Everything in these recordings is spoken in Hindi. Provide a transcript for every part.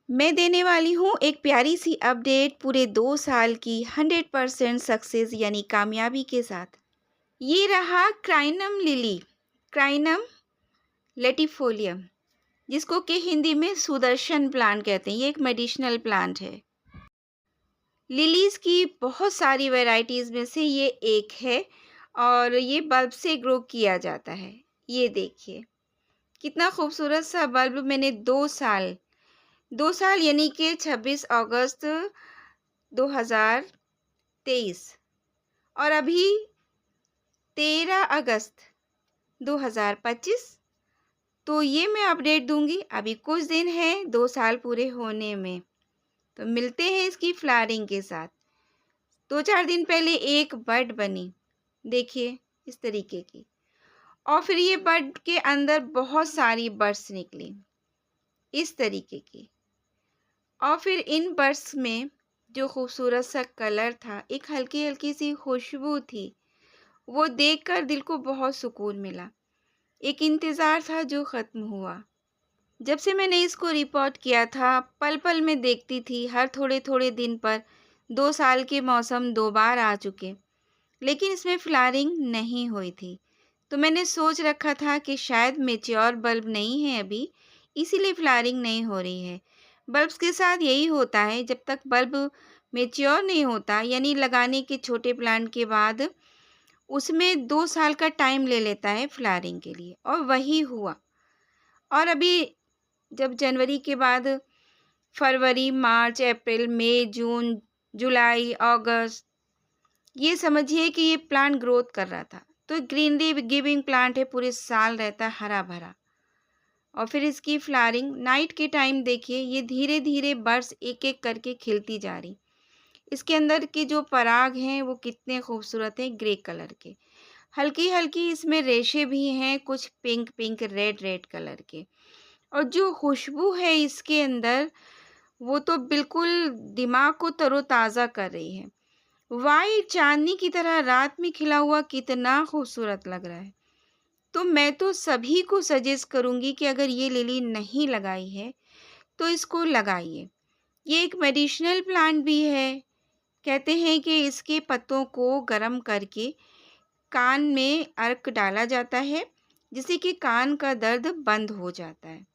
मैं देने वाली हूँ एक प्यारी सी अपडेट पूरे 2 साल की 100% सक्सेस यानी कामयाबी के साथ। ये रहा क्राइनम लिली, क्राइनम लेटिफोलियम, जिसको कि हिंदी में सुदर्शन प्लांट कहते हैं। ये एक मेडिसिनल प्लांट है। लिलीज़ की बहुत सारी वैरायटीज़ में से ये एक है और ये बल्ब से ग्रो किया जाता है। ये देखिए, कितना खूबसूरत सा बल्ब मैंने 2 साल यानी कि 26 अगस्त 2023 और अभी 13 अगस्त 2025। तो ये मैं अपडेट दूंगी। अभी कुछ दिन है 2 साल पूरे होने में। तो मिलते हैं इसकी फ्लावरिंग के साथ। 2-4 दिन पहले एक बड बनी, देखिए इस तरीके की, और फिर ये बड के अंदर बहुत सारी बड्स निकली इस तरीके की, और फिर इन बड्स में जो खूबसूरत सा कलर था, एक हल्की हल्की सी खुशबू थी, वो देखकर दिल को बहुत सुकून मिला। एक इंतज़ार था जो ख़त्म हुआ। जब से मैंने इसको रिपोर्ट किया था, पल-पल में देखती थी, हर थोड़े-थोड़े दिन पर 2 साल के मौसम 2 बार आ चुके, लेकिन इसमें फ्लावरिंग नहीं हुई थी। तो मैंने सोच रखा था कि शायद मैच्योर बल्ब नहीं है अभी, इसीलिए फ्लावरिंग नहीं हो रही है। बल्ब्स के साथ यही होता है, जब तक बल्ब मैच्योर नहीं होता, यानी लगाने के छोटे प्लांट के बाद उसमें 2 साल का टाइम ले लेता है फ्लावरिंग के लिए, और वही हुआ। और अभी जब जनवरी के बाद फरवरी, मार्च, अप्रैल, मई, जून, जुलाई, अगस्त, ये समझिए कि ये प्लांट ग्रोथ कर रहा था। तो ग्रीनरी गिविंग प्लांट है, पूरे साल रहता है हरा-भरा। और फिर इसकी फ्लावरिंग नाइट के टाइम देखिए, ये धीरे-धीरे बड्स एक-एक करके खिलती जा रही। इसके अंदर के जो पराग हैं वो कितने खूबसूरत हैं, ग्रे कलर के। हल्की-हल्की इसमें रेशे भी हैं, कुछ पिंक-पिंक, रेड-रेड कलर के। और जो खुशबू है इसके अंदर, वो तो बिल्कुल दिमाग को तरोताज़ा कर रही है। वाइट चाँदनी की तरह रात में खिला हुआ कितना खूबसूरत लग रहा है। तो मैं तो सभी को सजेस्ट करूँगी कि अगर ये लिली नहीं लगाई है, तो इसको लगाइए। ये एक मेडिसिनल प्लांट भी है। कहते हैं कि इसके पत्तों को गर्म करके कान में अर्क डाला जाता है, जिससे कि कान का दर्द बंद हो जाता है।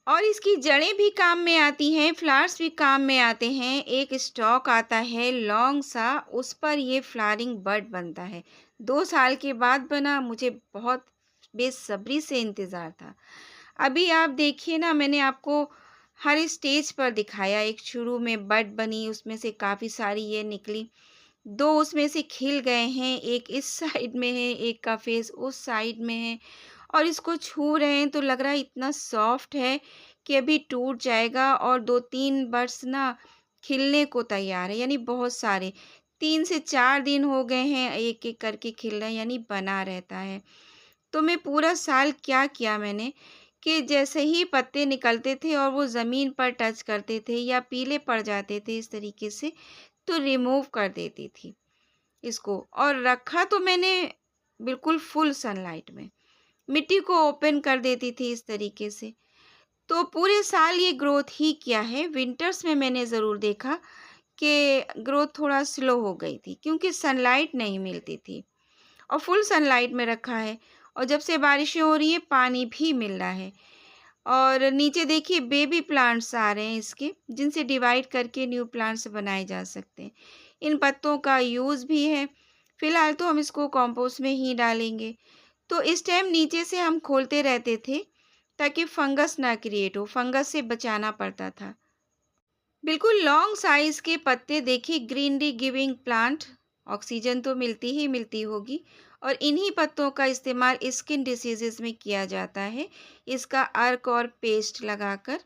और इसकी जड़ें भी काम में आती हैं, फ्लावर्स भी काम में आते हैं। एक स्टॉक आता है लॉन्ग सा, उस पर ये फ्लावरिंग बड बनता है। 2 साल के बाद बना, मुझे बहुत बेसब्री से इंतज़ार था। अभी आप देखिए ना, मैंने आपको हर स्टेज पर दिखाया। एक शुरू में बड बनी, उसमें से काफ़ी सारी ये निकली। 2 उसमें से खिल गए हैं, एक इस साइड में है, एक का फेस उस साइड में है, और इसको छू रहे हैं तो लग रहा है इतना सॉफ्ट है कि अभी टूट जाएगा। और 2-3 बड्स ना खिलने को तैयार है, यानी बहुत सारे। 3 से 4 दिन हो गए हैं एक-एक करके खिल रहे हैं, यानी बना रहता है। तो मैं पूरा साल क्या किया मैंने कि जैसे ही पत्ते निकलते थे और वो ज़मीन पर टच करते थे या पीले पड़ जाते थे इस तरीके से, तो रिमूव कर देती थी इसको, और रखा तो मैंने बिल्कुल फुल सनलाइट में। मिट्टी को ओपन कर देती थी इस तरीके से। तो पूरे साल ये ग्रोथ ही किया है। विंटर्स में मैंने ज़रूर देखा कि ग्रोथ थोड़ा स्लो हो गई थी, क्योंकि सनलाइट नहीं मिलती थी, और फुल सनलाइट में रखा है। और जब से बारिशें हो रही हैं, पानी भी मिल रहा है। और नीचे देखिए बेबी प्लांट्स आ रहे हैं इसके, जिनसे डिवाइड करके न्यू प्लांट्स बनाए जा सकते हैं। इन पत्तों का यूज़ भी है। फ़िलहाल तो हम इसको कंपोस्ट में ही डालेंगे। तो इस टाइम नीचे से हम खोलते रहते थे, ताकि फंगस ना क्रिएट हो, फंगस से बचाना पड़ता था। बिल्कुल लॉन्ग साइज के पत्ते देखिए, ग्रीनरी गिविंग प्लांट, ऑक्सीजन तो मिलती ही मिलती होगी, और इन्हीं पत्तों का इस्तेमाल स्किन डिसीजेस में किया जाता है, इसका अर्क और पेस्ट लगाकर।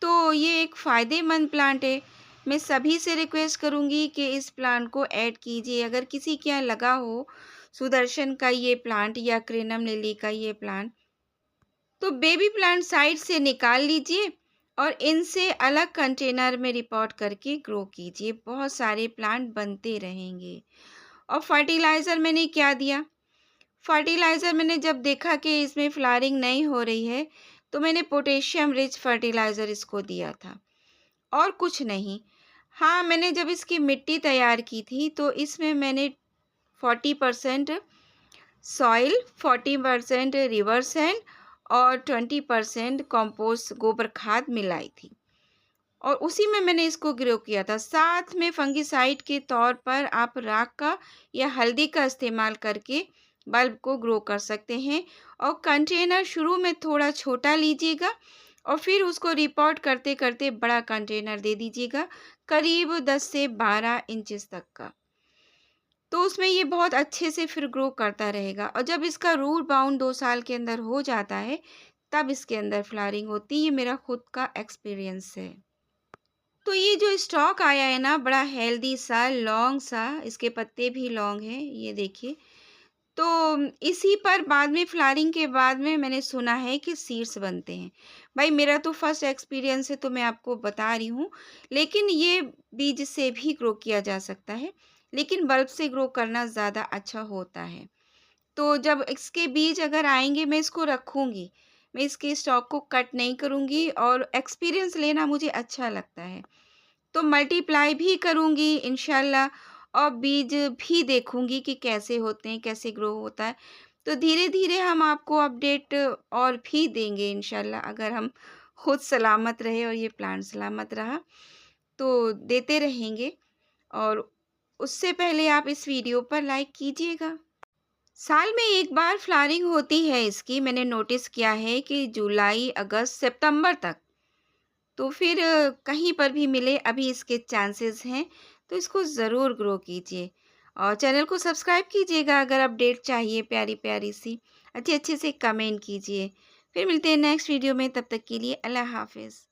तो ये एक फ़ायदेमंद प्लांट है। मैं सभी से रिक्वेस्ट करूँगी कि इस प्लांट को ऐड कीजिए। अगर किसी के यहाँ लगा हो सुदर्शन का ये प्लांट या क्रेनम लिली का ये प्लांट, तो बेबी प्लांट साइड से निकाल लीजिए और इनसे अलग कंटेनर में रिपोर्ट करके ग्रो कीजिए। बहुत सारे प्लांट बनते रहेंगे। और फर्टिलाइज़र मैंने क्या दिया? फर्टिलाइज़र मैंने जब देखा कि इसमें फ्लावरिंग नहीं हो रही है, तो मैंने पोटेशियम रिच फर्टिलाइज़र इसको दिया था और कुछ नहीं। हाँ, मैंने जब इसकी मिट्टी तैयार की थी तो इसमें मैंने 40% सॉइल, 40% रिवर सैंड और 20% कंपोस्ट गोबर खाद मिलाई थी और उसी में मैंने इसको ग्रो किया था। साथ में फंगिसाइड के तौर पर आप राख का या हल्दी का इस्तेमाल करके बल्ब को ग्रो कर सकते हैं और कंटेनर शुरू में थोड़ा छोटा लीजिएगा और फिर उसको रिपोर्ट करते-करते बड़ा कंटेनर दे दीजिएगा, करीब 10 से 12 इंचेस तक का। तो उसमें ये बहुत अच्छे से फिर ग्रो करता रहेगा और जब इसका रूट बाउंड 2 साल के अंदर हो जाता है, तब इसके अंदर फ्लावरिंग होती है। ये मेरा खुद का एक्सपीरियंस है। तो ये जो स्टॉक आया है ना, बड़ा हेल्दी सा, लॉन्ग सा, इसके पत्ते भी लॉन्ग हैं, ये देखिए। तो इसी पर बाद में फ्लावरिंग के बाद में मैंने सुना है कि सीड्स बनते हैं। भाई मेरा तो फर्स्ट एक्सपीरियंस है तो मैं आपको बता रही हूँ, लेकिन ये बीज से भी ग्रो किया जा सकता है, लेकिन बल्ब से ग्रो करना ज़्यादा अच्छा होता है। तो जब इसके बीज अगर आएँगे मैं इसको रखूँगी, मैं इसके स्टॉक को कट नहीं करूँगी और एक्सपीरियंस लेना मुझे अच्छा लगता है। तो मल्टीप्लाई भी करूँगी इंशाल्लाह और बीज भी देखूँगी कि कैसे होते हैं, कैसे ग्रो होता है। तो धीरे-धीरे हम आपको अपडेट और भी देंगे इंशाल्लाह, अगर हम खुद सलामत रहे और ये प्लांट सलामत रहा, तो देते रहेंगे और उससे पहले आप इस वीडियो पर लाइक कीजिएगा। साल में 1 बार फ्लावरिंग होती है इसकी, मैंने नोटिस किया है कि जुलाई, अगस्त, सितंबर तक। तो फिर कहीं पर भी मिले, अभी इसके चांसेस हैं, तो इसको ज़रूर ग्रो कीजिए और चैनल को सब्सक्राइब कीजिएगा अगर अपडेट चाहिए प्यारी-प्यारी सी। अच्छे-अच्छे से कमेंट कीजिए। फिर मिलते हैं नेक्स्ट वीडियो में, तब तक के लिए अल्लाह हाफ़िज़।